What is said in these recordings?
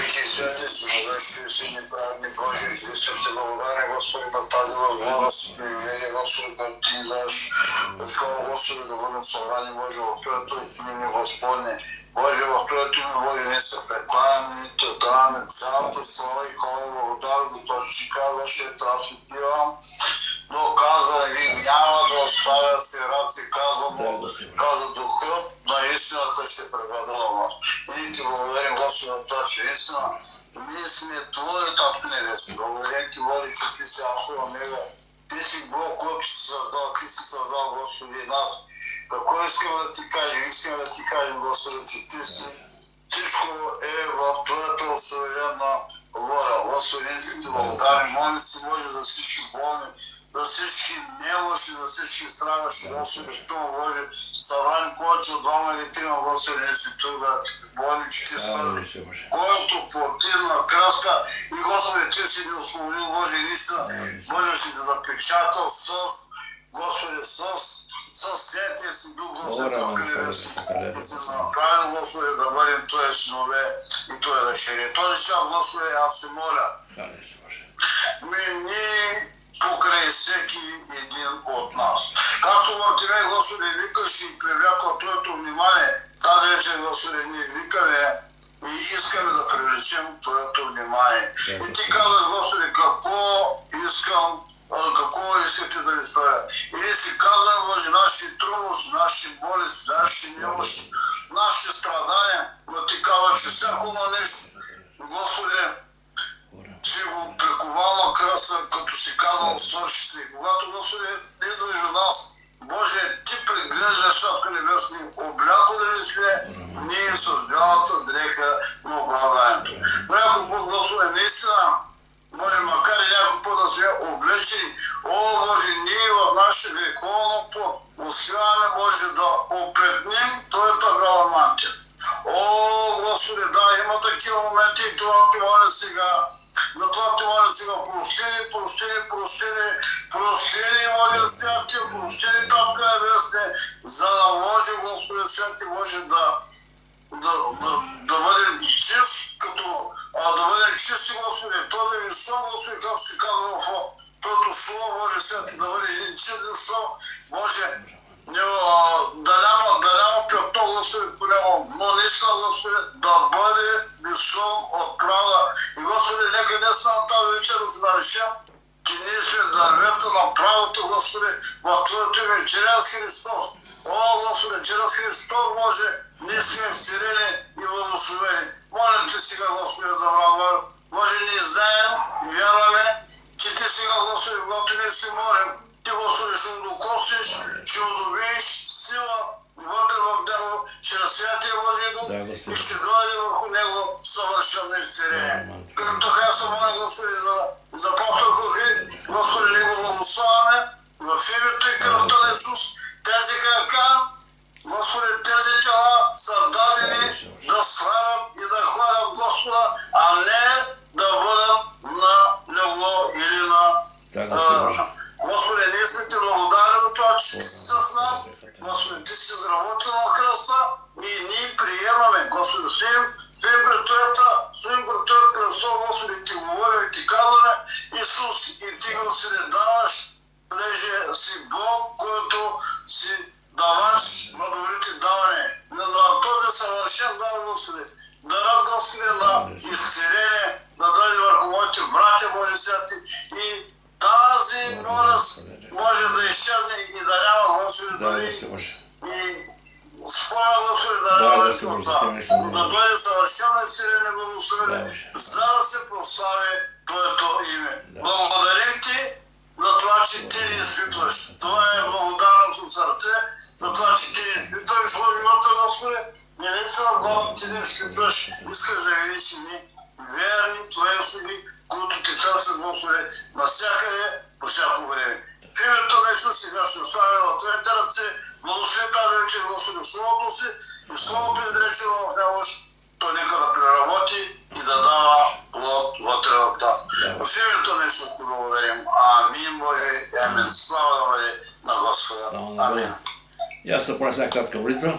велики святи силовещи си неправедни Божии, искам те благодаря, Господи, на тази възможност, привилегия, Господи, да ти даш, такова, Господи, да бъдем събрани, Боже, в Твоето име, Господне. Боже, в Твоето име, Боже, ние се прекланяме, ние те даваме цялата слава и хвала и благодаря за това, че казваш, ето аз отивам, но казва, ви няма да оставя сираци, казва Духът, на истината ще пребъдува вас. И ние ти благодарим, Господи, на това, че истина, ние сме Твои Татко Небесен. Благодарим ти, Боже, че ти си Алфа и Омега. Ти си Бог, който си създал, ти си създал, Господи, нас. Какво искаме да ти кажем? Искаме да ти кажем, Господи, че ти си. Всичко е в Твоята суверенна воля. Господи, ние ти благодарим. Молим си, Боже, за всички болни, за всички немощи, за всички страдащи, Господи, това, Боже, събрани повече от 2 или 3, Господи, ние си тук да болим, че ти свързи. Който плати на кръста и Господи, ти си ни освободил, Боже, наистина, Боже, си да запечатал с, Господи, с Святия си Дух, Господи, Твоя небесен. И си направил, Господи, да бъдем Твои синове и Твои дъщери. Този час, Господи, аз се моля. Ние покрай всеки един от нас. Както Мартимей, Господи, викаш и привлякал Твоето внимание, тази вечер, Господи, ние викаме и искаме да привлечем Твоето внимание. И ти казваш, Господи, какво искате да ви сторя. И ние си казваме, Боже, наши трудности, наши болести, наши немощи, наши страдания, но ти казваш, че всяко нещо, Господи, си го приковал на кръста, като си казал, свърши се. Когато, Господи, идва между нас, Боже, ти преглеждаш Татко Небесни, облякали ли сме ние с бялата дреха на оправданието. Някой път, Господи, наистина, Боже, макар и някой път да сме облечени, о, Боже, ние в нашия греховно плът успяваме, Боже, да опетним Твоята бяла мантия. О, Господи, да, има такива моменти и това ти моля сега. На това ти моля сега, простини, моля Святи, простини, Татко Небесне, за да може, Господи, Святи, Боже, да бъдем чист, да бъдем чисти, Господи, този ви сон, Господи, както си казва в Твоето слово, Боже, Святи, да бъде един чистен сон, Боже, да няма пятно, Господи, по него, но наистина, Господи, да бъде висон от права. И, Господи, нека днес на тази вечер да се наречем, че ние сме дървета на правото, Господи, в Твоето име, чрез Христос. О, Господи, чрез Христос, Боже, ние сме всирени и благословени. Молим Ти сега, Господи, за врага. Боже, ние знаем и вярваме, че Ти сега, Господи, когато ние се молим, Ти, Господи, ще докоснеш, ще удобиш сила вътре в него, чрез Святия Божий Дух и ще дойде върху него съвършено изцеление. Както така се моля, Господи, за апостол Хохри, Господи, него благославяме в името и кръвта на Исус. Тези крака, Господи, тези тела са дадени да славят и да хвалят Господа, а не да бъдат на легло или на... Господи, ние сме Ти благодарни за това, че Ти си с нас. Господи, Ти си заработил на кръста и ние приемаме. Господи, стоим пред Твоята престол, Господи, Ти говорим и Ти казваме, Исус, и Ти го си не даваш, понеже си Бог, който си даваш на добрите даване. На този съвършен дар, Господи, дарът, Господи, на изцеление, да даде върху моите братя, Боже Святи, и тази болест може да изчезне и да няма, Господи, дори и спомня, Господи, да няма да дойде съвършено изцеление, благословение, за да се прослави Твоето име. Благодарим Ти за това, че Ти ни изпитваш. Това е благодарност от сърце, за това, че Ти ни изпитваш в живота, Господи. Не наистина, когато Ти ни изпитваш, искаш да видиш и ни верни Твои услуги, които Ти търсят, Господи, навсякъде, по всяко време. В името на Исус сега ще оставя в Твоите ръце, благослови тази вечер, Господи, в Словото си и Словото изречено в него, то нека да преработи и да дава плод вътре в нас. В името на Исус Ти благодарим. Амин, Боже, амин. Слава да бъде на Господа. Амин. И аз се правя сега кратка молитва.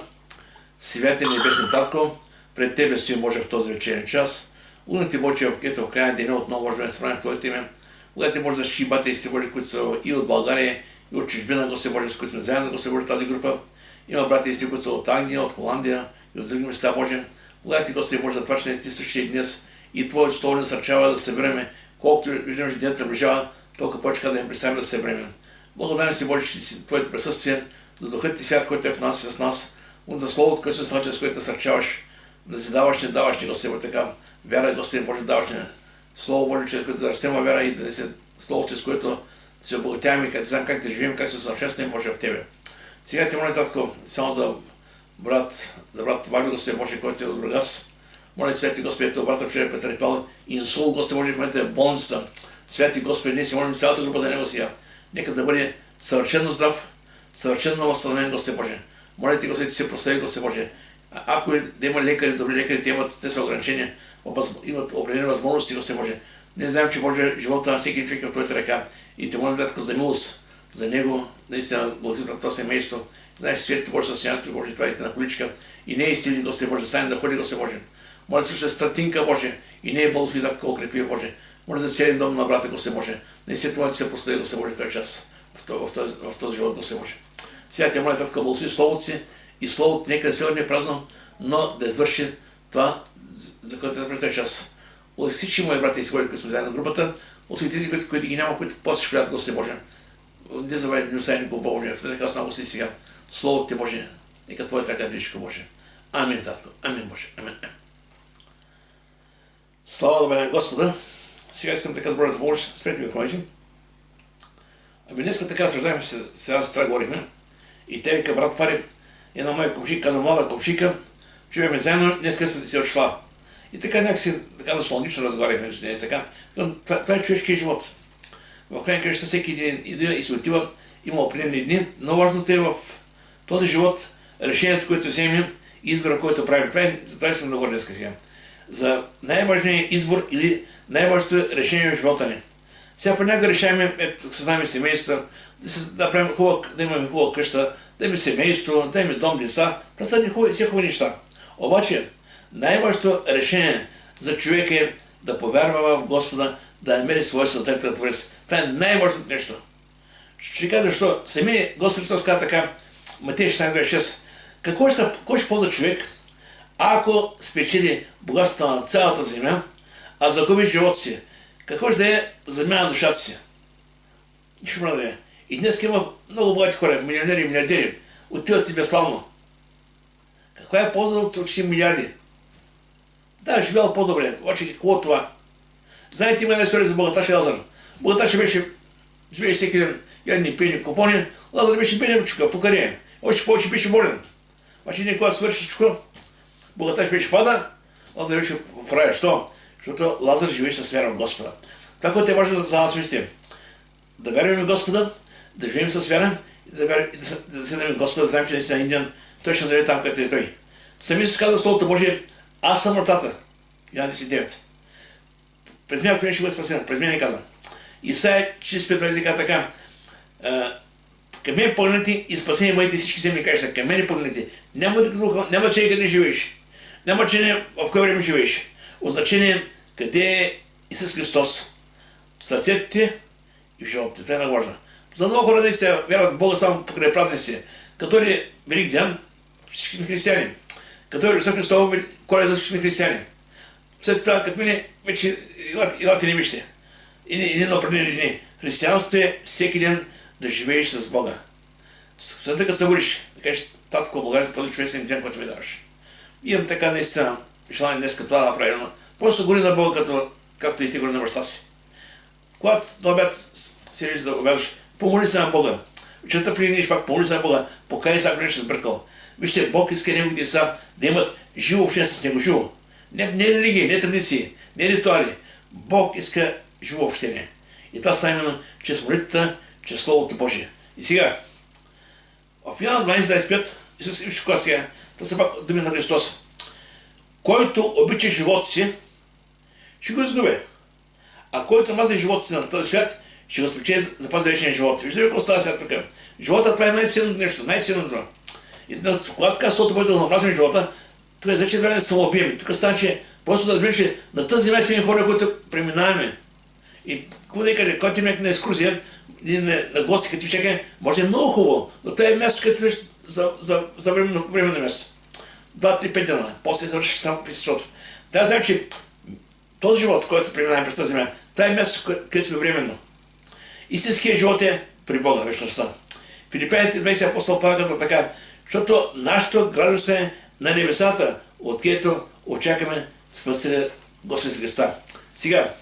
Святи небесен Татко, пред Тебе стоим, Боже, в този вечерен час. Луните Божия, ето в края на деня отново може да се правим Твоето име. Благодати Боже за всички бати и сестри Божи, които са и от България, и от чужбина, Господи Боже, с които сме заедно, Господи Боже, тази група. Има брати и сестри, които са от Англия, от Холандия и от други места, Боже. Благодати, Господи Боже, за това, че не ти същия днес и Твоето слово ни насърчава да се събереме. Колкото виждаме, че денят наближава, толкова повече да им представим да се събереме. Благодарен си, Боже, че си Твоето присъствие, за Духът Ти свят, който е в нас и с нас, за Словото, което се насърчава, с което насърчаваш, да си даваш, не даваш, не Господи, така. Вяра, Господи Боже, даваш ни Слово Боже, чрез което да растем вяра и да не се Слово, чрез което се обогатяваме, да знаем как да живеем, как се усъвършенстваме, Боже, в Тебе. Сега те моля, татко, специално за брат Вали, Господи Боже, който е от Бургас. Моля, Святи Господи, ето брата вчера е претърпял инсулт, Господи Боже, в момента е в болницата. Святи Господи, ние си молим цялата група за него сега. Нека да бъде съвършено здрав, съвършено възстановен, Господи Боже. Моля Ти, Господи, Ти се прослави, Господи Боже. Ако да има лекари, добри лекари, те са ограничения, имат определени възможности, Господи Боже. Не знаем, че Боже, живота на всеки човек е в Твоята ръка. И Те молим, Татко, за милост, за него, наистина, благословите на това семейство. Знаеш, Светите Боже, състоянието Боже, това е на количка. И не е изцели, Господи Боже, стане да ходи, Господи Боже. Моля също е стратинка, Боже, и не е благослови, Татко, укрепи, Боже. Моля за целия дом на брата, Господи Боже. Наистина това се прослави, Господи Боже, в този час, в този живот, Господи Боже. Сега Те моля, Татко, благослови Словото си и Словото нека да се върне празно, но да извърши това, за което е в този час. От всички мои брати и сестри, които сме заедно на групата, от тези, които ги няма, които после ще влядат, Господи Боже. Не забравяй, не остави никого Боже, в така само си сега. Словото Ти, Боже, нека Твоята ръка движка, Боже. Амин, Татко. Амин, Боже. Амин. Слава да бъде на Господа. Сега искам така сборя за Боже, спрете микрофоните. Ами днеска така среждаем се, сега с това говорихме. И те вика, брат Вали, една моя комшика, каза млада комшика, живеем заедно, днеска се отшла. И така някакси, така да слонично разговаряхме с нея, така. Това е човешкият живот. В крайна краща всеки ден идва и се отива, има определени дни, но важното е в този живот решението, което вземем, избора, който правим. Това е, за това искам да говоря днес сега. За най-важният избор или най-важното решение в живота ни. Сега понякога решаваме, съзнаваме семейства, да правим да имаме хубава къща, да имаме семейство, да имаме дом, деца. Това са хубави неща. Обаче, най-важното решение за човек е да повярва в Господа, да намери своя Създател Творец. Това е най-важното нещо. Ще кажа защо. Самия Господ Христос каза така, Матей 16:26. Какво ще ползва човек, ако спечели богатството на цялата земя, а загуби живота си? Какво ще даде замяна на душата си? Нищо не даде. И днес има много богати хора, милионери и милиардери, отиват си безславно. Каква е полза от почти милиарди? Да, живял по-добре, обаче какво е това? Знаете, има една история за богаташ Лазар. Богаташ живее всеки ден, ядни, пени, купони. Лазар беше беден чука, фукария. Още повече беше болен. Обаче никога свърши всичко. Богаташ беше пада, Лазар беше в рая. Що? Защото Лазар живеше с вяра в Господа. Това, което е важно за нас, вижте, да вярваме в Господа, да живеем с вяра и да седнем в Господа, да знаем, че не си на Индиан, той ще даде там, където е той. Сами се казва Словото Божие, аз съм вратата. Йоан 10:9. През мен, ако не ще бъде спасен, през мен не каза. Исаия 45:20 каза така, към мен погледнете и спасение бъдете всички земни краища. Към мен погледнете. Няма че къде живееш. Няма че в кое време живееш. От значение къде е Исус Христос. В сърцето ти и в живота ти. Това е най-важно. За много хора да се вярват в Бога само покрай празници. Като е Велик ден, всички сме християни. Като е Исус Христос, Коледа, всички сме християни. След това, като мине, вече елате не вижте. И не на определени дни. Християнството е всеки ден да живееш с Бога. След така събудиш, да кажеш, татко, благодаря за този човечен ден, който ми даваш. Имам така наистина желание днес това да направя, но просто гори на Бога, както и ти гори на баща си. Когато до обяд си режиш да обядаш, помоли се на Бога. Вечерта приединиш пак, помоли се на Бога, покай се, ако нещо сбъркал. Вижте, Бог иска неговите деца да имат живо общение с Него, живо. Не религия, не традиции, не ритуали. Бог иска живо общение. И това става именно чрез молитвата, чрез Словото Божие. И сега, в Йоан 12:25, Исус виж какво сега, това са пак думи на Христос. Който обича живота си, ще го изгубя. А който мрази живота си на този свят, ще го спечели запази вечния живот. Виждате ли какво става свят тук? Живота това е най-силното нещо, най-силното. И когато така Словото Божие да намразим живота, тук е вече време да се самоубием. Тук става, че Просто да разберем, че на тази земя сме хора, които преминаваме. И какво да каже, когато имаме на екскурзия, на гости, като чакай, може да е много хубаво, но това е място, като виж за временно място. 2-3-5 дена, после завършиш там писащото. Трябва да знаем, че този живот, който преминаваме през тази земя, това е място, където сме временно. Истинският живот е при Бога, вечността. Филипяните 20 апостол Павел казва така, защото нашето гражданство е на небесата, откъдето очакваме Спасителя Господ Христа. Сега,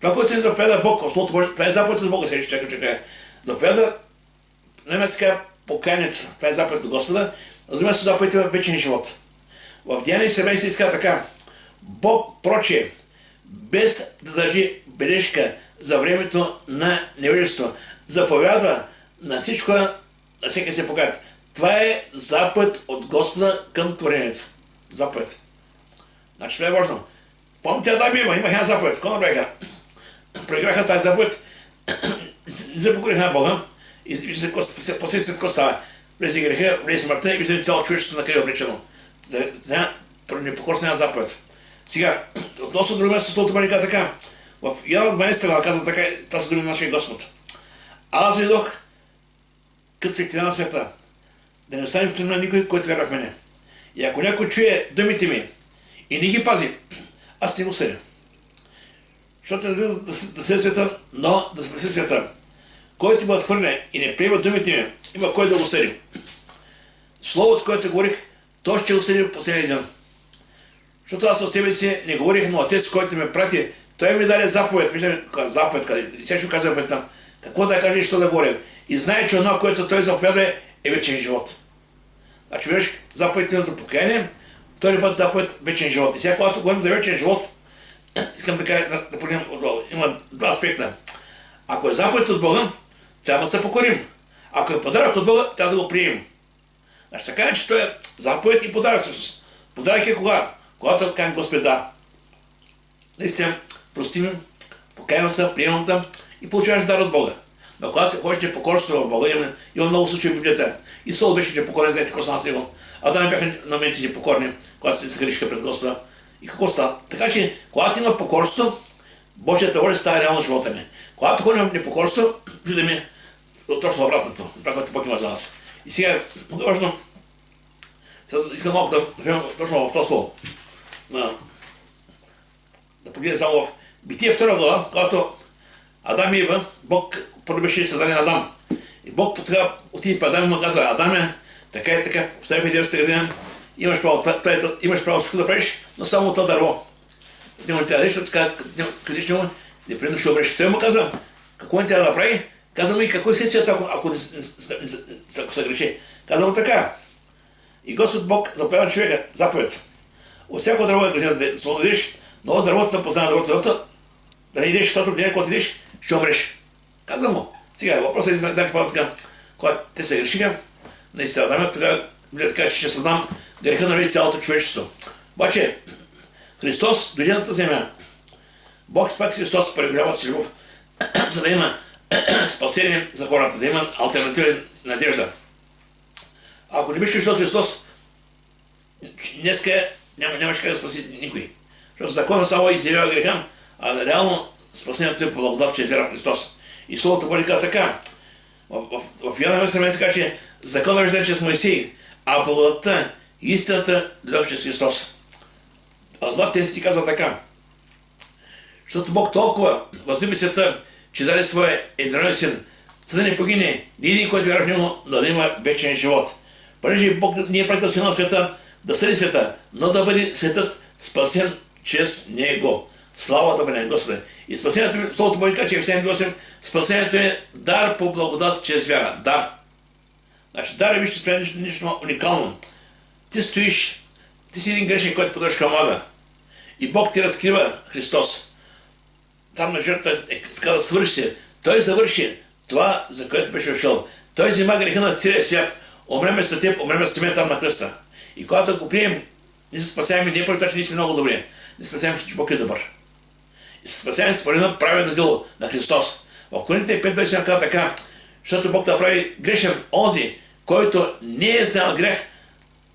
това, което ни заповяда Бог в Словото Божие, това е заповед от Бога, сега ще чакай. Заповяда, немецка покаянието, това е заповед от Господа, а друго място заповедите в вечен живот. В Деяния 17 иска така, Бог проче, без да държи бележка за времето на невежество, заповядва на всичко, на всеки се покаят. Това е заповед от Господа към творението. Заповед. Значи това е важно. Помните Адам и Ева, имах една заповед. Какво направиха? Проиграха тази заповед, запокориха на Бога и виждате последствието какво става. Влезе греха, влезе смъртта и виждате цяло човечество на къде е облечено. За непокорство на заповед. Сега, относно друго място, Словото Божие казва така. В Йоанна 12 глава казва така, това са думи на нашия Господ. Аз дойдох като светлина на света, да не остане в тъмнина никой, който вярва в мене. И ако някой чуе думите ми и не ги пази, аз не го съдя. Защото не дойдох да се света, но да спаси света. Който ме отхвърля и не приема думите ми, има кой да го съди. Словото, което говорих, то ще го съди в последния ден. Защото аз от себе си не говорих, но Отец, който ме прати, той ми даде заповед. Виждаме заповед, сега ще казвам пред там. Какво да кажа и що да говоря. И знае, че едно, което той заповяда, е вечен живот. Значи, виж, заповедите за покаяние, втори път заповед вечен живот. И сега, когато говорим за вечен живот, искам така да погледнем отдолу. Има два аспекта. Ако е заповед от Бога, трябва да се покорим. Ако е подарък от Бога, трябва да го приемем. Значи така е, че той е заповед и подарък всъщност. Подарък е кога? Когато кажем Господ да. Наистина, простим, покаявам се, приемам те и получаваш дар от Бога. Но когато се ходиш непокорство в Бога, има много случаи в Библията. И Сол беше непокорен, знаете какво стана с него. А да не бяха на моменти непокорни, когато се грешиха пред Господа. И какво става? Така че, когато има покорство, Божията воля става реално в живота ми. Когато ходим непокорство, виждаме точно обратното, това, което Бог има за нас. И сега, много важно, искам малко да влезем точно в това слово. Да погледнем само в Битие 2 глава, когато Адам и Ева, Бог първо беше създаден Адам. И Бог тогава отиде при Адам и му казва, Адаме, така и така, остави в единствата градина, имаш право всичко да правиш, но само това дърво. Не му трябва да реши, така къдеш него, не предно ще обрещи. Той му казва, какво не трябва да прави? Казва му и какво е следствието, ако се греши. Казва му така. И Господ Бог заповяда човека, заповед. От всяко дърво е градина да се отидеш, но дървото да познава дървото, да не идеш, защото в деня, когато идеш, ще умреш. Казва му. Сега въпросът е, знаете какво така, когато те се грешиха, наистина Адам, тогава Библията казва, че ще създам греха на цялото човечество. Обаче, Христос дойде на тази земя. Бог спати Христос поради голямата си любов, за да има спасение за хората, да има алтернативна надежда. Ако не беше дошъл Христос, днеска нямаше как да спаси никой. Защото закона само изявява греха, а реално спасението е по благодат, че вяра в Христос. И Словото Божие казва така. В Йоанна 18 се казва, че законът рожден чрез Моисей, а благодатта и истината дойдоха чрез Христос. А златен си казва така. Защото Бог толкова възлюби света, че даде своя единороден син, за да не погине ни един, който вярва в него, но да има вечен живот. Понеже Бог не е пратил сина на света, да съди света, но да бъде светът спасен чрез него. Слава да бъде, Господи. И спасението, Словото Божие казва, че в 7:8, спасението е дар по благодат чрез вяра. Дар. Значи дар е, вижте, това е нещо уникално. Ти стоиш, ти си един грешник, който поддържа към ада. И Бог ти разкрива Христос. Там на жертва е каза, свърши се. Той завърши това, за което беше дошъл. Той взема греха на целия свят. Умреме с теб, умреме с теб там на кръста. И когато го приемем, ние се спасяваме не поради това, че ние сме много добри. Не спасяваме, че Бог е добър. И се спасяваме според едно праведно дело на Христос. В Коринтите 5:20 казва така, защото Бог да прави грешен онзи, който не е знаел грех,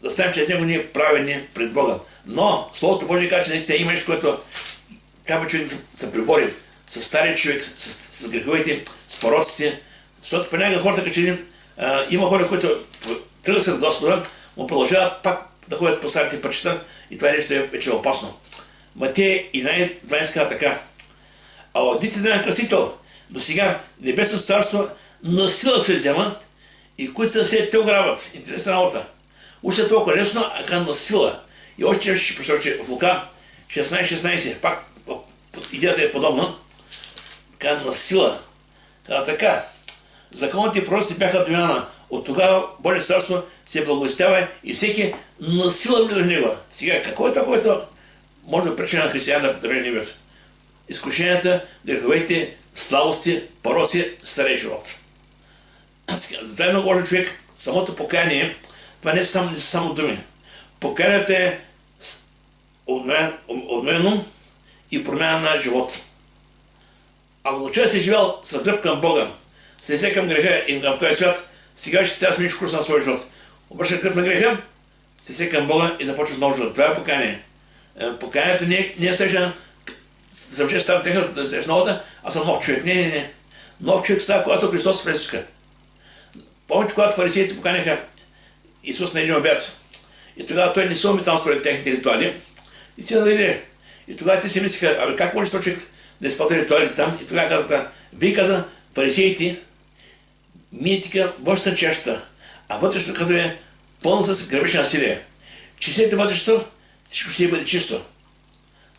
да станем чрез него ние праведни пред Бога. Но Словото Божие казва, че наистина има нещо, което трябва човек да се пребори с стария човек, с греховете, с пороците. Защото понякога хората, като има хора, които тръгват след Господа, му продължават пак да ходят по старите пътища и това нещо е вече опасно. Матея 11:12 казва така. А от дните на Кръстител до сега Небесното царство на сила се взема и които са се те ограбват. Интересна работа. Уж е толкова лесно, а към на сила. И още ще посочи в Лука 16:16. Пак идеята е подобна. Към на сила. Така. Законът и пророците бяха до Йоанна. От тогава Божие царство се благовестява и всеки на сила влиза в него. Сега, какво е това, което може да пречи на християн да влезе в небето? Изкушенията, греховете, слабости, пороци, стария живот. Затова е много важен човек. Самото покаяние, това не са само думи. Покаянието е отмено и промяна на живота. Ако човек си живял с гръб към Бога, се към греха и към този свят, сега ще трябва да смениш курса на своя живот. Обръща гръб на греха, се към Бога и започва нов живот. Това е покаяние. Покаянието не е среща да се вче стара теха, да се новата, а съм нов човек. Не. Нов човек става, когато Христос се пресуска. Помните, когато фарисеите поканяха Исус на един обяд. И тогава той не се уми там според техните ритуали. И си нададе. И тогава те си мислиха, как може този човек да изпълни ритуалите там? И тогава казаха, вие каза, фарисеите, миете външната чашата, а вътрешно казваме пълно с грабеж насилие. Чистете вътрешното, всичко ще бъде чисто. За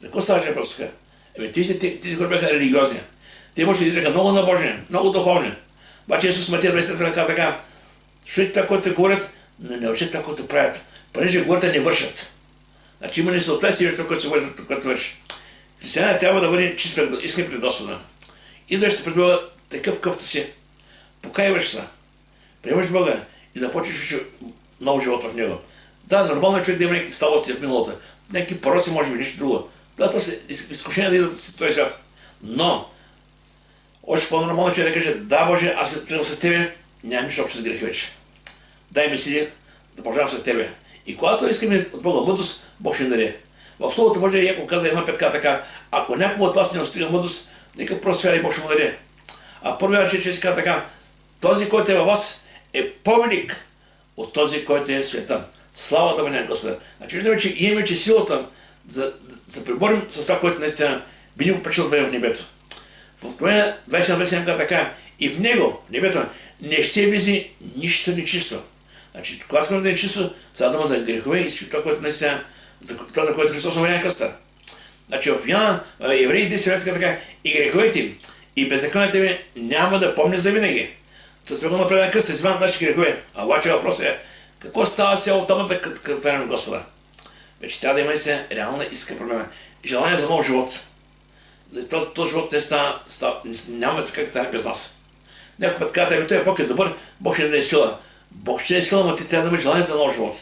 какво става въпрос тук? Тези хора бяха религиозни. Те може да израха много набожни, много духовни. Обаче Исус Матея 23 каза така, чуйте това, което говорят, но не учат това, което правят. Понеже говорят, не вършат. Значи има несъответствие това, което се говори, което върши. Християнът трябва да бъде чист искрен пред Господа. Идваш се пред Бога такъв къвто си. Покаиваш се. Приемаш Бога и започваш нов живот в Него. Да, нормално е човек да има някакви слабости в миналото. Някакви пороци, може би, нещо друго. Да, това са изкушения да идват в този свят. Но, още по-нормално човек да каже, да, Боже, аз се тръгвам с Тебе, нямам нищо общо с грехи вече. Дай ми сили да продължавам с Тебе. И когато искаме от Бога мъдрост, Бог ще даде. В Словото Божие Яков каза една петка така, ако някой от вас не достига мъдрост, нека просвяра и Бог ще му даде. А първият че си каза така, този, който е във вас, е по-велик от този, който е в света. Слава да бъде на Господа. Значи виждаме, че имаме че силата да се преборим с това, което наистина би ни попречил да бъдем в небето. В Откровение 27 каза така, и в него, небето, не ще влезе нищо нечисто. Значи, когато сме да чисто, става дума за грехове и това, което наистина, това, за което Христос умря на кръста. Значи в Евреи 10 каза така, и греховете, и беззаконията ви няма да помня за винаги. Това трябва да направи на кръста, взимат нашите грехове. А обаче въпросът е, какво става сега от тъмната като време на Господа? Вече трябва да има се реална иска промяна. Желание за нов живот. Този живот няма как стане без нас. Някой път казва, той Бог е добър, Бог ще даде сила. Бог ще даде сила, но ти трябва да имаш желание за нов живот.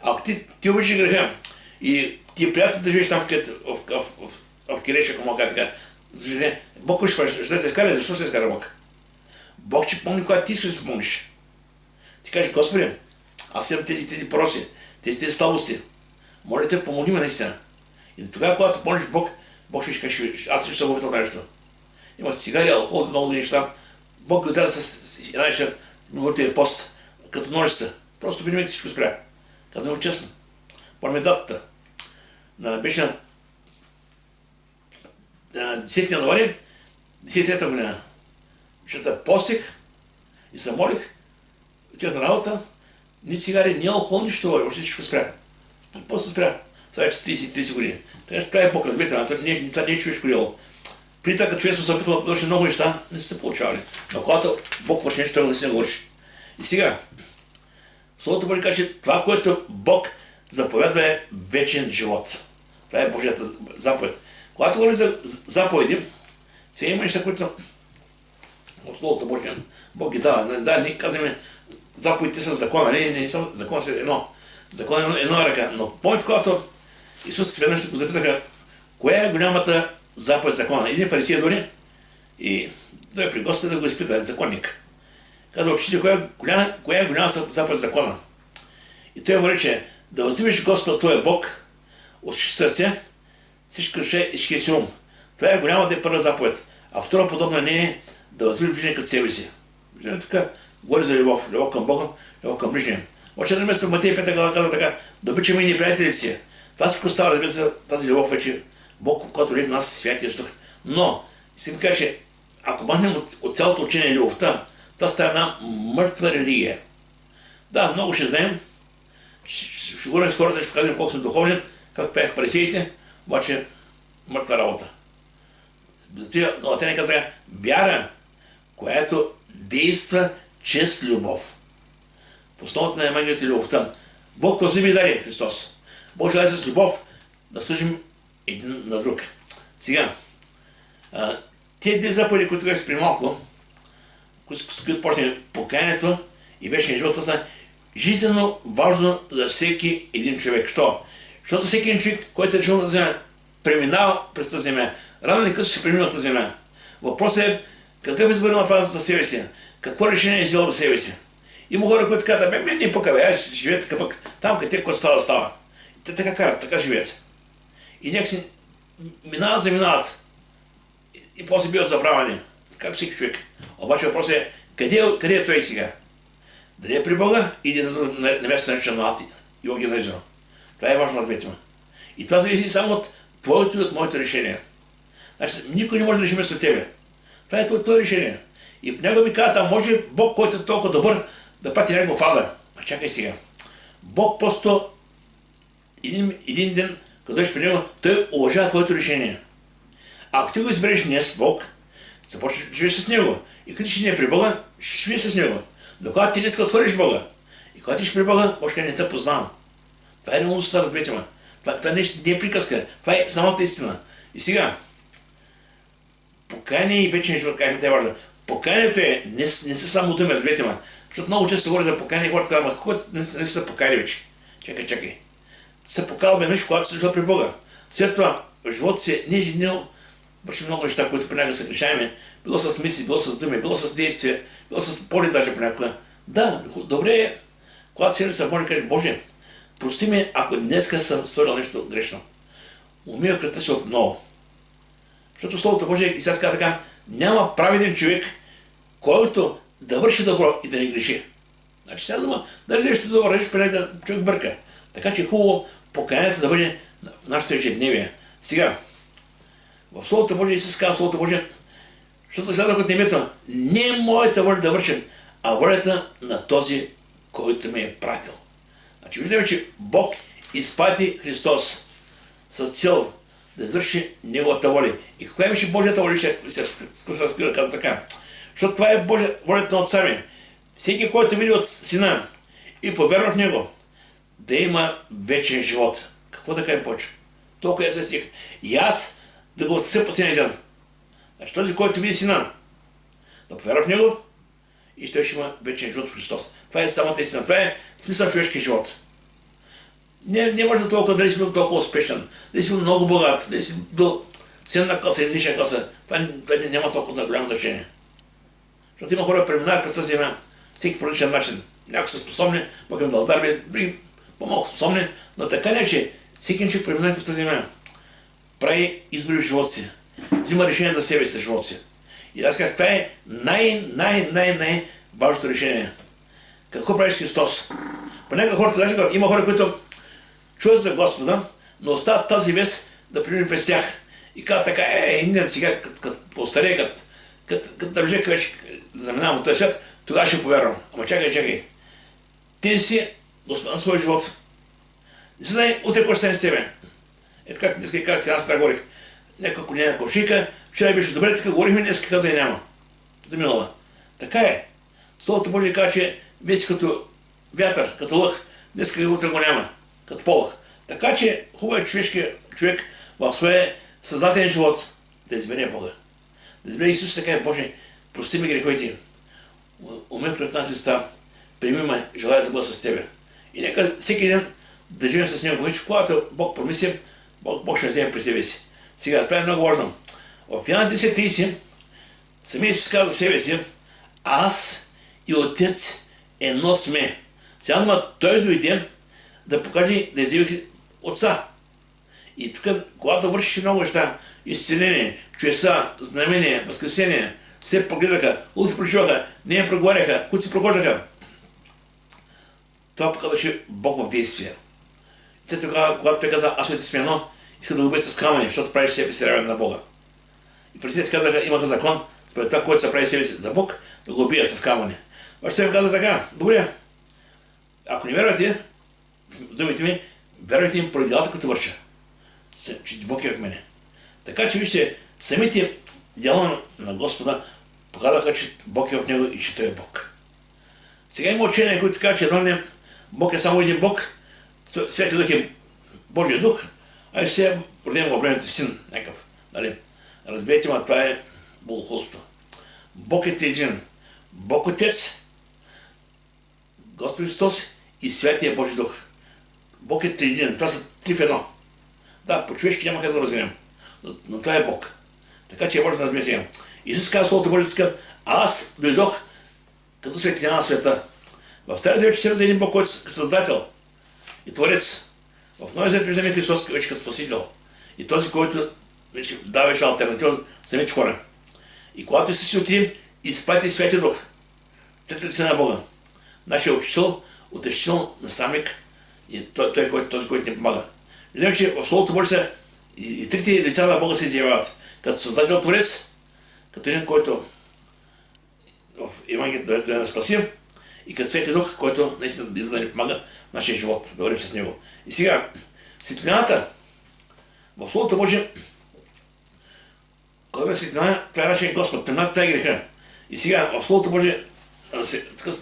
Ако ти обичаш греха и ти е приятно да живееш там, в Киреча, ако мога така, Бог ще да те изкара, защо ще изкара Бог? Бог ще помни, когато ти искаш да се помниш. Ти кажеш, Господи, аз имам тези пороци, тези слабости. Моля те, помогни ме наистина. И тогава, когато помниш Бог, Бог ще каже, аз ще се обитал нещо. Имах цигари, алкохол, много неща. Бог го даде с една вечер, говорите пост, като ножица. Просто винаги всичко спря. Казвам го честно. Помня датата. Беше на 10 януари, 10-та година. Защото постих и се молих, отидах на работа, ни цигари, ни алкохол, нищо, още всичко спря. Просто спря. Това вече 30 години. Така че това е Бог, разбирате, това не е човешко дело. При това, като човек се опитва да върши много неща, не са се получавали. Но когато Бог върши нещо, той не си не го върши. И сега, Словото Божие каже, че това, което Бог заповядва е вечен живот. Това е Божията заповед. Когато говорим за заповеди, сега има неща, които от Словото Божие Бог ги дава. Да, ние казваме, заповедите са закона, не са закон са едно. Закон е една ръка. Но помните, когато Исус веднъж го записаха, коя е голямата заповед закона? Един фарисей дори и той при Господа да го изпита, законник. Казва, учители, коя е голямата заповед закона? И той му рече, да възлюбиш Господа твоя Бог от сърце, всички душа и всички си ум. Това е голямата и първа заповед. А втора подобна не е да възлюбиш ближния като себе си. Тук говори за любов. Любов към Бога, любов към ближния. Обаче на место в Матей 5 глава казва така: да обичаме и неприятелите си. Това всичко става, разбира се, тази любов вече Бог, който е в нас, Святия Дух. Но, си ми кажа, че ако махнем от цялото учение любовта, това става една мъртва религия. Да, много ще знаем. Ще говорим с хората, ще покажем колко сме духовни, както пеях фарисеите, обаче мъртва работа. Затова Галатяни казва: вяра, която действа чрез любов. В основата на Евангелието е любовта. Бог възлюби и даде Христос. Бог желае с любов да служим един на друг. Сега, тези две заповеди, които казах преди малко, с които почне покаянието и вечния живот, това са жизненно важно за всеки един човек. Що? Защото всеки един човек, който е решил на земя, преминава през тази земя. Рано или късно ще премина от тази земя. Въпросът е какъв избор направил за себе си, какво решение е взел за себе си. Има хора, които казват: мен не пъка, аз живея така пък, там къде какво става. Те така карат, така живеят. И някакси заминават. И после биват забравени. Как всеки човек. Обаче въпросът е, къде е той сега? Дали е при Бога или на място наречено Ати, Йоги Наризано. Това е важно, разберете ме. И това зависи само от твоето и от моето решение. Значи, никой не може да реши вместо тебе. Това е твое решение. И някой ми казва: може Бог, който е толкова добър, да прати някого в ада. А чакай сега. Бог просто един ден, като дойдеш при него, той уважава твоето решение. А ако ти го избереш днес, Бог, започнеш да живееш с него. И като ще не е при Бога, ще живееш с него. Но когато ти днес отвориш Бога, и когато ти ще при Бога, може не те познавам. Това е реалността, разберете ме. Това не е приказка, това е самата истина. И сега, покаяние и вечен живот, как е важно. Покаянието е, не са само думи, разберете ме. Защото много често се говори за покаяние, хората казват: какво не са покаяли вече? Чакай. Се покаял веднъж, когато се дошъл при Бога. След това, в живота си не е женил, върши много неща, които понякога се грешаваме. Било с мисли, било с думи, било с действия, било с поглед даже понякога. Да, добре е, когато си се може да кажеш: Боже, прости ме, ако днеска съм свършил нещо грешно. Умия кръвта си отново. Защото Словото Божие и сега казва така: няма праведен човек, който да върши добро и да не греши. Значи сега дума, дали нещо добро, нещо понякога човек бърка. Така че хубаво покаянието да бъде в нашето ежедневие. Сега, в Словото Божие Исус казва Словото Божие, защото слязах от небето: не е моята воля да вършим, а волята на този, който ме е пратил. Значи виждаме, че Бог изпрати Христос с цел да извърши Неговата воля. И каква беше Божията воля, ще се разкрива, каза така. Защото това е волята на Отца ми. Всеки, който види от Сина и повярва в Него, да има вечен живот. Какво да кажем повече? Толкова я се стих. И аз да го възкреся последния ден. Значи този, който види Сина, да повярва в Него, и той ще има вечен живот в Христос. Това е самата истина. Това е смисъл на човешкия живот. Не може да толкова дали си бил толкова успешен, дали си бил много богат, дали си бил средна класа или ниша класа. Това няма толкова за голямо значение. Защото има хора, преминават през тази земя всеки по различен начин. Някои са способни, пък им да ударби, други по-малко способни, но така не, че всеки човек преминава през тази земя, прави избори в живота си, взима решение за себе си в живота си. И аз казах: това е най-важното решение. Какво правиш Христос? Понякога хората, има хора, които чуят за Господа, но остават тази вест да премине през тях. И казват така: един сега, като постарее, като държека вече да заминавам от този свят, тогава ще повярвам. Ама чакай. Ти си Господа на своя живот. Не се знае утре какво ще стане с тебе. Ето как днес казах, сега аз говорих. Някаква коня ковшика, вчера беше добре, така говорихме, днес каза и няма. Заминала. Така е. Словото Божие казва, че вие като вятър, като лъх, днес утре го няма, като полъх. Така че хубаво е човек в своя съзнателен живот да избере Бога. Да избере Исус, така е: Боже, прости ми греховете. Умей кръвта на Христа, приеми ме, желая да бъда с Тебе. И нека всеки ден да живеем с Него. Вече когато Бог промисли, Бог ще вземе при себе си. Сега, това е много важно. В Йоан 10:30 самия Исус казва за себе си: аз и Отец едно сме. Сега, Той дойде да покаже, да изяви Отца. И тук, когато вършиш много неща, изцеление, чудеса, знамения, възкресение, все погледаха, лухи прочуваха, не проговаряха, които се прохождаха. Това показваше Бог в действие. И те тогава, когато той каза, аз ще ти сме едно, иска да го убият с камъни, защото правиш себе си равен на Бога. И фарисеите казаха, имаха закон, според това, който се прави себе си за Бог, да го убият с камъни. Обаче той им каза така, добре, ако не вярвате, думите ми, вярвайте им поради делата, които върша, че Бог е в мене. Така че вижте, самите дела на Господа показаха, че Бог е в него и че той е Бог. Сега има учения, които казват, че едно не Бог е само един Бог, Светия Дух е Божия Дух, а и все е роден във времето Син, някакъв. Нали? Разберете, ма това е богохулство. Бог е триединен. Бог Отец, Господ Христос и Святия Божи Дух. Бог е триединен. Това са три в едно. Да, по-човешки няма как да разберем. Но това е Бог. Така че може да разберем сега. Исус каза Словото Божие, аз дойдох като светлина на света. В Стария Завет се за един Бог, който е Създател и Творец. В Новия Завет виждаме Христос вече като Спасител. И този, който даваше алтернатива за самите хора. И когато Исус ще отидем, изпрати Святия Дух. Трето лице на Бога. Нашия учител, утешител, наставник и той, този, който ни помага. Виждаме, че в Словото Божие и трите лица на Бога се изявяват. Като Създател Творец, като един, който в Евангелието да ни спаси, и като Светия Дух, който наистина да ни помага в нашия живот, да вървим с него. И сега, светлината в Словото Божие, който е светлина, това е нашия Господ, тъмната, това е греха. И сега, в Словото Божие,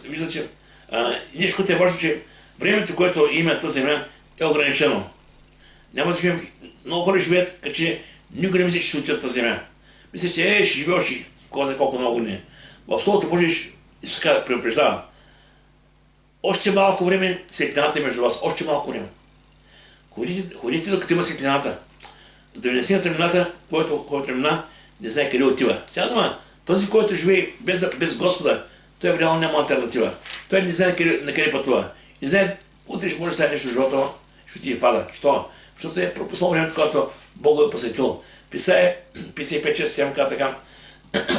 виждате, че нещо, което е важно, че времето, което има тази земя, е ограничено. Няма да живеем, много хора живеят, като че никой не мисли, че ще отидат тази земя. Мисля, че ще живее още колко много години. В Словото Божие Исус предупреждава. Още малко време светлината е между вас. Още малко време. Ходите докато има светлината. За да ви неси на тъмнината, който тъмна, не знае къде отива. Сега дума, този, който живее без Господа, той реално няма алтернатива. Той не знае на къде пътува. Не знае, утре ще може да стане нещо в живота, ще отиде в ада. Що? Защото е пропуснал времето, когато Бог го е посветил. Писае 55-6-7 казва така.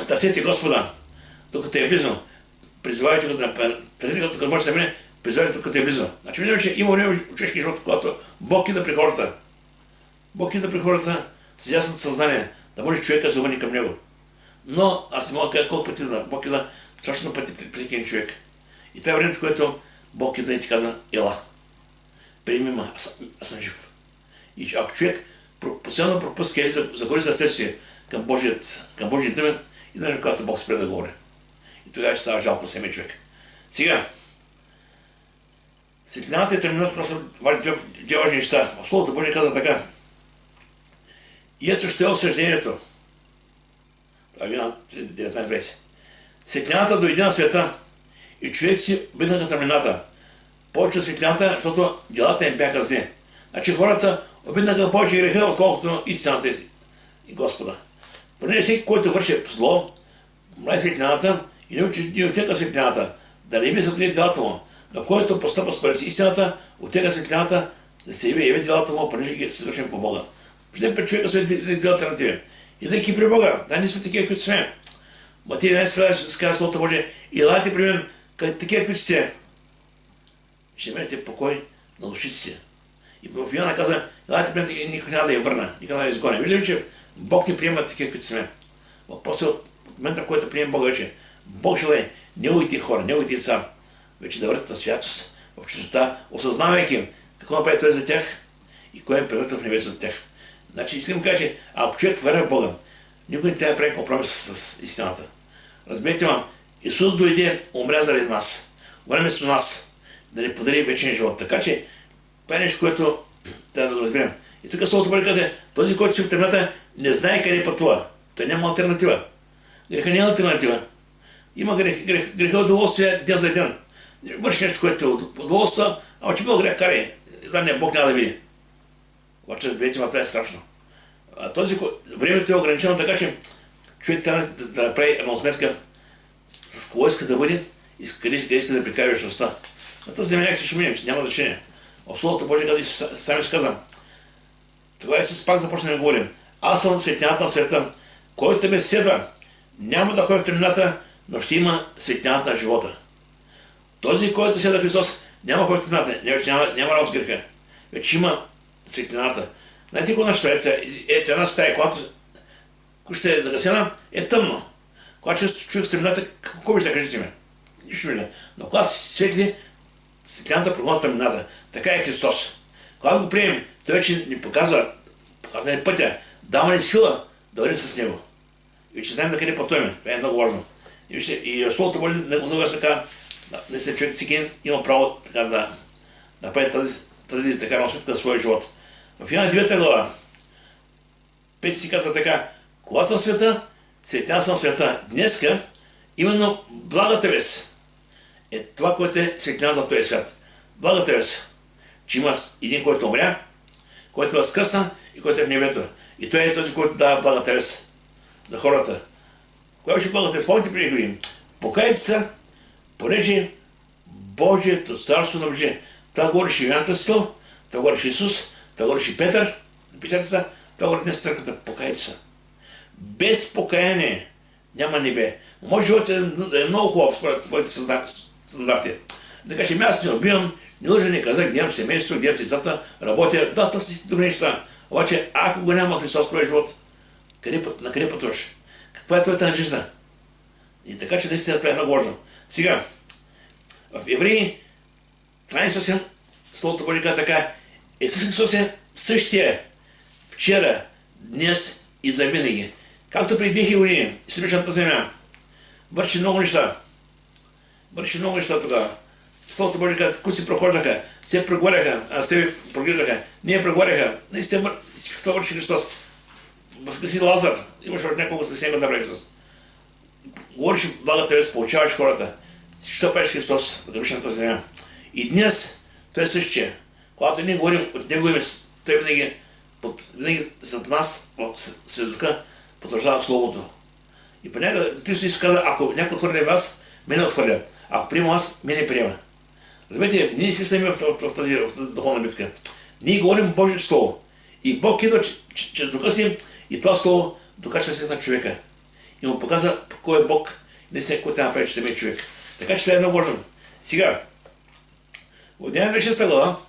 Търсете Господа, докато е близо. Призивайте го да търсите, докато може да се мине, призивайте докато е близо. Значи видим, че има време в човешки живот, когато Бог идва при хората. Бог идва при хората с ясното съзнание, да може човека да се обърне към него. Но аз не мога да кажа колко пъти да Бог идва точно пъти при един човек. И това е времето, което Бог идва и ти казва, ела, приеми ме, аз съм жив. И ако човек постоянно пропуска или загори сърцето си към Божият дъмен, и да когато Бог спре да говори. И тогава ще става жалко самия човек. Сега, светлината и тъмнината са две важни неща. В Словото Божие казва така. И ето ще е осъждението. Това е 19-20. Светлината дойде на света и човеци обиднаха тъмнината. Повече светлината, защото делата им бяха зли. Значи хората обиднаха повече греха, отколкото истината и Господа. Понеже всеки, който върши зло, мрази светлината и не отека светлината, да не ми съкрие делата му. Но който постъпва според истината, отека светлината, да се яви делата му, понеже ги се свършим по Бога. Виждаме пред човека своите две алтернативи. Идейки при Бога, да не сме такива, които сме. Матия 11 казва Словото Божие, и елате при мен, такива, които сте. Ще имате покой на душите си. И в Йоанна казва, елате при мен, никой няма да я върна, никой няма да я изгоня. Виждаме, че Бог ни приема такива, които сме. Въпросът е от момента, в който приемем Бога вече. Бог желае неговите хора, неговите деца, вече да върват на святост, в чистота, осъзнавайки какво направи Той за тях и кой е превърнал в небето от тях. Значи искам да кажа, че ако човек вярва в Бога, никой не трябва да прави компромис с истината. Разберете ме, Исус дойде, умря заради нас, умря вместо нас, да ни подари вечен живот. Така че това е нещо, което трябва да го разберем. И тук Словото Божие казва, този, който си в тъмната, не знае къде пътува. Той няма алтернатива. Греха няма алтернатива. Има греха удоволствие ден за ден. Върши нещо, което е удоволствие, ама че бил грех, карай. Бог няма да види. Обаче разберете, това е страшно. Времето е ограничено така, че човек трябва да направи една сметка с кого иска да бъде и къде иска да прекара вечността. На тази земя някак ще минем, няма значение. В Словото Божие, като Исус сам ще каза. Тогава Исус пак започна да говори. Аз съм светлината на света. Който ме следва, няма да ходи в тъмнината, но ще има светлината на живота. Този, който следва Христос, няма ходи в тъмнината, няма работа с греха. Вече има светлината. Знаете какво значи това? Ето една стая, когато ще е загасена, е тъмно. Когато човек в тъмнината, какво вижда, кажете ми? Нищо вижда. Но когато се светли, светлината прогонва тъмнината. Така е Христос. Когато го приемем, той вече ни показва ни пътя, дава ни сила да вървим с него. И че знаем на къде пътуваме. Това е много важно. И в Словото Божие много ясно така, не се човек всеки има право така да прави тази така разсветка на своя живот. В Йоанна 9 глава, Петър си казва така: кога съм света, светлина съм света. Днеска, именно благата вест е това, което е светлина за този свят. Благата вест, че има един, който умря, който възкръсна и който е в небето. И той е този, който дава благата вест за хората. Кога беше благата вест? Помните преди години? Покайте се, понеже Божието царство наближи. Това говореше Йоан Кръстител, това говореше Исус, това говореше Петър, написателца, това говори днес църквата. Покайте се. Без покаяние няма небе. Може живот е много хубав според моите стандарти. Да кажем, аз не убивам, не лъжа никъде, гледам семейство, гледам децата, работя, да, това са добри неща. Обаче, ако го няма Христос в твоя живот, на къде пътуваш? Каква е твоята надежда? И така, че наистина това е много важно. Сега, в Евреи 13:8 Словото Божие казва така: Исус Христос е същия вчера, днес и завинаги. Както преди 2000 години, изсъбичната земя. Върши много неща. Тогава. Словото Божие казва, които се прохождаха, се преговаряха, а се проглеждаха, ние преговаряха. Наистина всичко това върши Христос. Възкреси Лазар, имаш още няколко съвсем да прави Христос. Говориш благата вест, получаваш хората. Всичко това правиш Христос в гръбичната земя. И днес той е същия. Когато ние говорим от Него име, той винаги зад нас в светока потвърждава Словото. И понякога Христос Исус каза: ако някой отхвърля вас, мене отхвърля. Ако приема вас, мене приема. Разберете, ние си сами в тази духовна битка. Ние говорим Божието Слово. И Бог идва чрез духа си и това Слово докачва се на човека. И му показва кой е Бог, не се кой трябва да прави, че самия човек. Така че това е много важно. Сега, в 9-6 глава,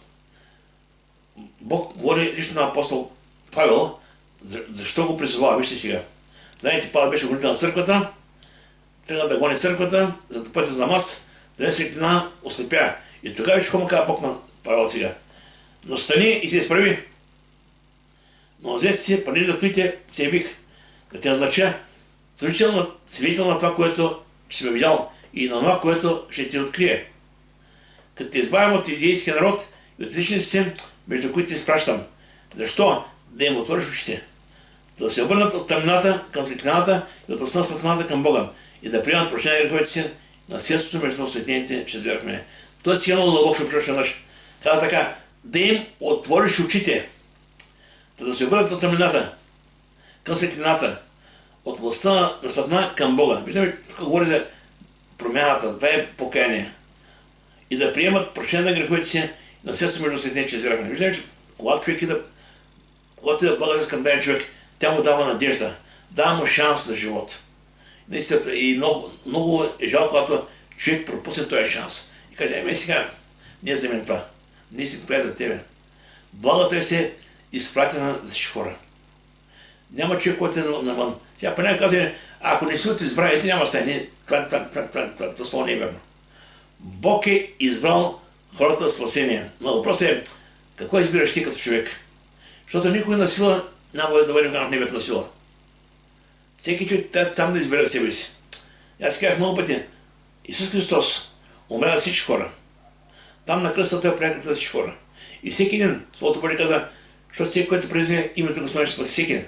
Бог говори лично на апостол Павел, защо го призовава. Вижте сега. Знаете, Павел беше гонител на църквата, трябва да гони църквата, за да пътя за намаз, да не светлина ослепя. И тогава виж какво му казва Бог на Павел сега: но стани и се изправи. Но взете си, понеже да отидете, се явих, да те назнача свидетел на това, което ще ме видял, и на това, което ще ти открие. Като те избавям от юдейския народ и от езичните си, между които те изпращам. Защо? Да им отвориш очите. Да се обърнат от тъмнината към светлината и от осъдната светлината към Бога. И да приемат прощение на греховете си, наследството между осветените чрез вяра в мене. Той си е много дълбок, ще прочуваш веднъж. Казва така: да им отвориш очите. Да се обърнат от тъмнината към светлината, от властта на Сатана към Бога. Виждаме, тук говори за промяната, това е покаяние. И да приемат прощение на греховете си, наследството между осветените чрез вяра в мене. Виждаме, че когато човек иде благодат към даден човек, тя му дава надежда, дава му шанс за живот. Наистина, и много е жалко, когато човек пропусне този шанс. И каже: сега, не е за мен това. Не си това е за тебе. Благата е се изпратена за всички хора. Няма човек, който е навън. Сега понякога казваме: ако не си от избраните, няма стане. Това слово не е верно. Бог е избрал хората за спасение. Но въпросът е: какво избираш ти като човек? Защото никой на сила няма да бъде в небето на сила. Всеки човек трябва сам да избере себе си. Аз си казах много пъти: Исус Христос умря за всички хора. Там на кръста той прави за всички хора. И всеки един, Словото Божие каза, защото всеки, който произведе името Господне, ще спаси всеки един.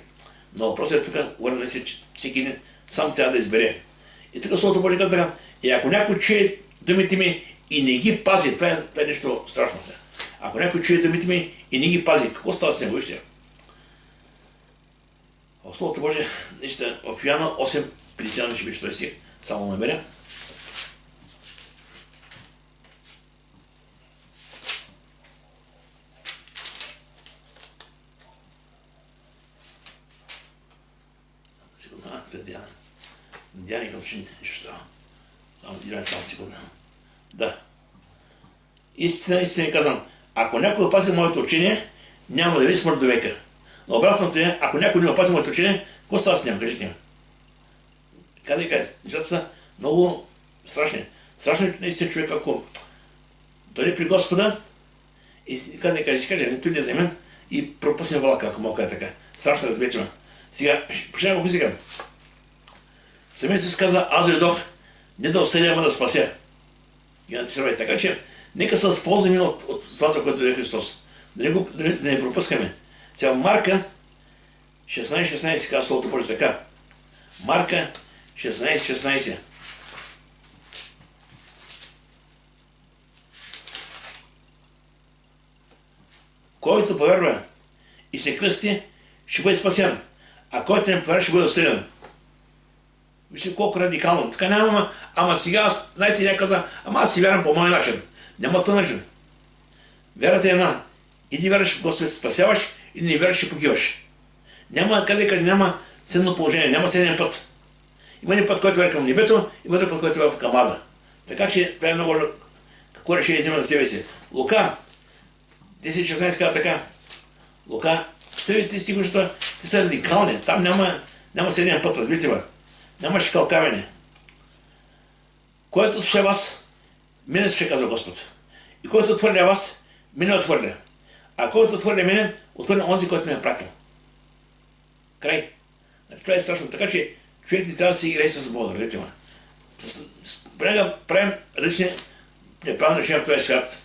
Но въпросът е тук, говорим си, че всеки един сам трябва да избере. И тук Словото Божие каза така: и ако някой чуе думите ми и не ги пази, това е нещо страшно. Ако някой чуе думите ми и не ги пази, какво става с него? Вижте. В Словото Божие, наистина, в Йоанна 8:51 ще беше този стих. Само намеря. Сигурно, това е Диана. Диана като че нещо става. Само секунда. Да. Истина казвам, ако някой опази моето учение, няма да види смърт до века. Но обратното е, ако някой не опази моето учение, какво става с него? Кажете ми. Как да кажа, нещата са много страшни. Страшно е наистина човек, ако дойде при Господа и как да каже, той не е за мен и пропусне влака, ако мога така. Страшно, разберете ме. Сега, почнем го сега. Самия Исус каза, аз дойдох не да осъдя, ама да спася. Така че, нека се възползваме от това, за което е Христос. Да не пропускаме. Сега Марка 16:16 казва Словото Божие така. Марка 16:16. Който повярва и се кръсти, ще бъде спасен. А който не повярва, ще бъде осъден. Вижте колко радикално. Така няма, ама сега, знаете, някой каза, ама аз си вярвам по мой начин. Няма този начин. Вярата е една. Или вярваш в Господа, се спасяваш, или не вярваш, ще погиваш. Няма, къде кажа, няма следно положение, няма следен път. Има един път, който върви към небето, има друг път, който върви към ада. Така че това е много важно. Какво решение взема за себе си? Лука 10:16 казва така. Лука, четвъртите стихове, защото те са радикални. Там няма следен път, разбирате ме. Няма шикалкаване. Който слуша вас, мене слуша, казва Господ. И който отвърля вас, мене отвърля. А който отвърля мене, отвърля онзи, който ме е пратил. Край. Това е страшно. Така че човек не трябва да се играе с Бога, разбирате ме. Понякога правим различни неправилни решения в този свят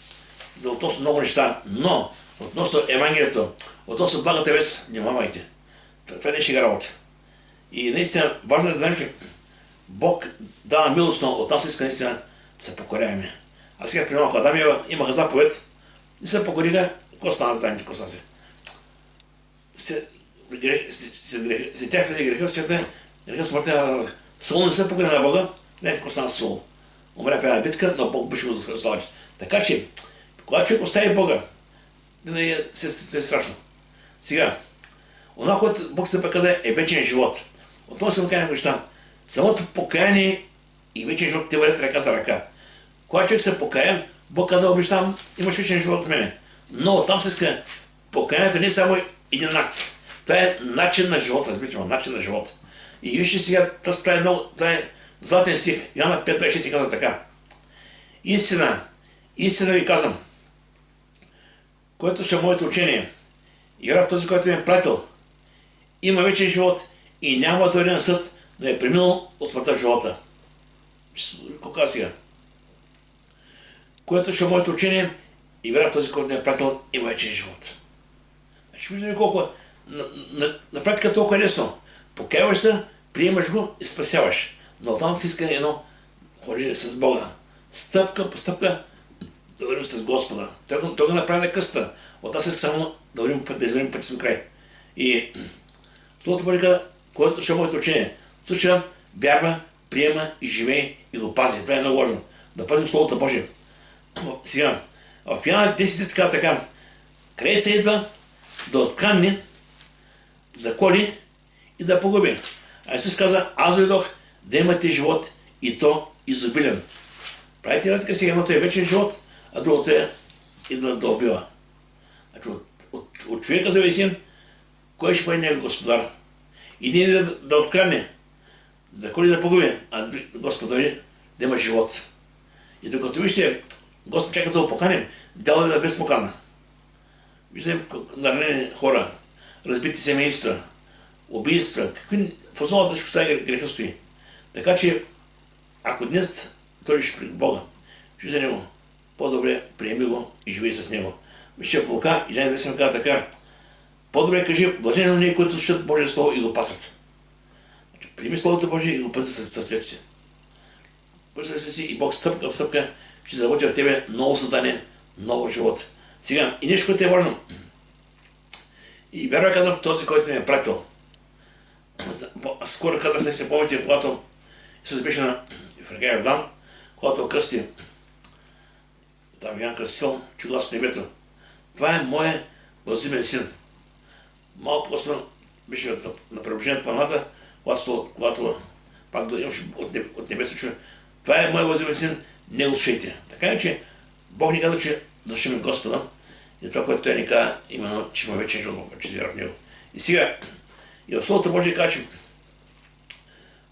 за относно много неща, но относно Евангелието, относно благата вест, внимавайте. Това не е шега работа. И наистина важно е да знаем, че Бог дава милостно, от нас иска наистина да се покоряваме. А сега при малко Адам и Ева имаха заповед, не се покориха, какво стана да знаем, какво стана се? Се тях преди греха в света, греха смъртта, Саул не се покори на Бога, знаете какво стана с Саул. Умря при една битка, но Бог беше го заславил. Така че, когато човек остави Бога, е страшно. Сега, онова, което Бог се показа, е вечен живот. Отново се покаяне неща. Самото покаяние и вечен живот те вървят ръка за ръка. Когато човек се покая, Бог каза, обещавам, имаш вечен живот от мене. Но там се иска покаянието не е само един акт. Това е начин на живота, разбирате, начин на живота. И вижте сега, това е златен стих. Йоанна 5:26 казва така. Истина ви казвам, който ще моето учение, и вярва този, който ме е пратил, има вечен живот и няма отворен съд да е преминал от смъртта в живота. Какво сега? Което ще моето учение и вярва този, който ме е пратил, има вечен живот. Значи виждаме колко на практика толкова е лесно. Покаяваш се, приемаш го и спасяваш. Но там се иска едно ходене с Бога. Стъпка по стъпка да вървим с Господа. Той го направи на къста. От нас е само да извървим пъти до край. И Словото Божие казва, който ще моето учение, слуша, вярва, приема и живее и го пази. Това е много важно. Да пазим Словото Божие. Сега, в Йоанна 10 казва така, Кралица идва да открадне, заколи и да погуби. А Исус каза, аз дойдох да имате живот и то изобилен. Правите разлика сега, едното е вечен живот, а другото е идва да убива. Значи от човека зависи кой ще бъде него господар. Един да открадне, заколи да погуби, а Господ дойде да има живот. И докато вижте, Господ чака да го поканим, дяло да без покана. Виждаме наранени хора, разбити семейства, убийства, какви в основата ще стане греха стои. Така че, ако днес дойдеш при Бога, ще за Него, по-добре приеми го и живей с Него. Вижте в Лука, и Жан Весен казва така, по-добре кажи, блажени на ние, които слушат Божие Слово и го пасат. Значи, приеми Словото Божие и го пази със сърцето си. Пази сърцето си и Бог стъпка в стъпка ще заработи в тебе ново създание, ново живот. Сега, и нещо, което е важно. И вярвай казах този, който ме е пратил. Скоро казах, не се помните, когато Исус беше на река Йордан, когато кръсти, там Йоан кръстил, чу глас от небето. Това е моят възлюбен син. Малко по-късно беше на преображението планата, когато пак да имаш от небеса чуя, това е моят възлюбен син, не го слушайте. Така е, че Бог ни каза, че да слушаме Господа и това, което Той ни каза, именно, че има вечен живот, че вяра в Него. И сега, и в Словото Божие казва, че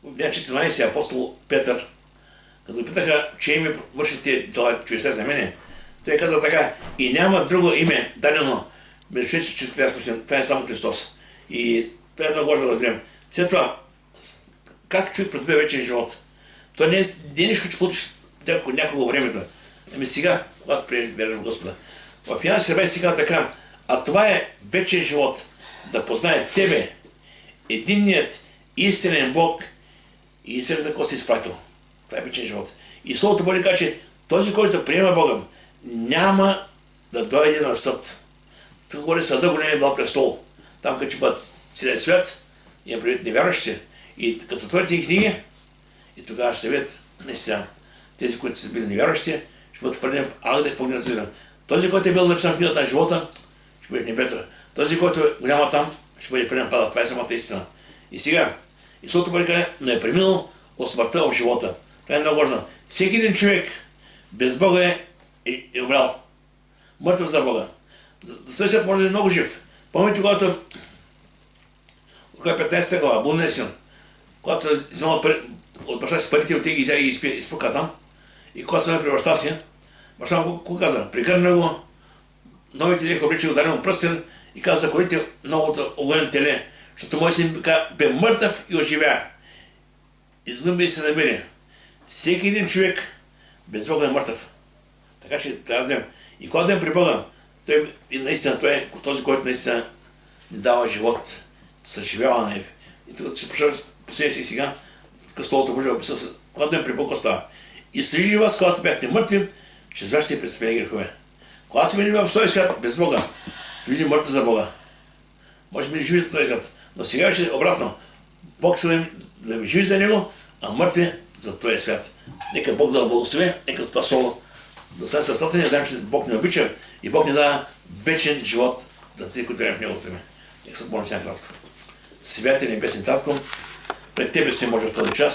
в Деяния 14 апостол Петър, като питаха, че име върши тези дела чудеса за мене, той каза така: и няма друго име дадено между човеците, чрез което спасен. Това е само Христос. И това е много важно да разберем. След това, как човек придобива вечен живот? То не е нищо, че получиш някого времето. Ами сега, когато вярваш в Господа. В Йоан 17 си казва така: а това е вечен живот, да познае Тебе, единният истинен Бог и Исус за кого си изпратил. Това е вечен живот. И Словото Божие казва, че този, който приема Бога, няма да дойде на съд. Тук говори съда, големия бил престол. Там, като ще бъдат целият свят, има предвид невярващи. И като са твоите книги, и тогава ще се видят наистина тези, които са били невярващи, ще бъдат хвърлени в агъдък в огнената вина. Този, който е бил написан в книгата на живота, ще бъде в небето. Този, който е голяма там, ще бъде хвърлен в ада. Това е самата истина. И сега, и Словото Божие казва, но е преминал от смъртта в живота. Това е много важно. Всеки един човек без Бога е умрял. Мъртъв за Бога. За този свят може да е много жив. Помните, когато Лука 15 глава, блудният син, когато вземал от баща си парите, отиде ги взега и ги изпука там, и когато се ме при баща си, баща му какво каза? Пригърна го, новите дрехи облича, удари му пръстен и каза: заходите новото огънен теле, защото мой син бе мъртъв и оживя. Извън би се намери. Всеки един човек без Бога е мъртъв. Така че трябва да знаем. И когато дадем при Бога, той наистина, той е този, който наистина ни дава живот, съживява на Ев. И тук ще почва по себе си сега, така Словото Божие описа, когато дадем при Бога става. И съжи вас, когато бяхте мъртви, ще зващате престъпления грехове. Когато сме в този свят без Бога, сме били мъртви за Бога. Може би не живи за този свят, но сега ще обратно. Бог се да живи за Него, а мъртви за този свят. Нека Бог да благослови, нека това слово да стане състатъни, знаем, че Бог ни обича и Бог ни дава вечен живот за тези, които вярват в Неговото име. Нека се молим сега кратко. Святи небесен Татко, пред Тебе стои може в този час.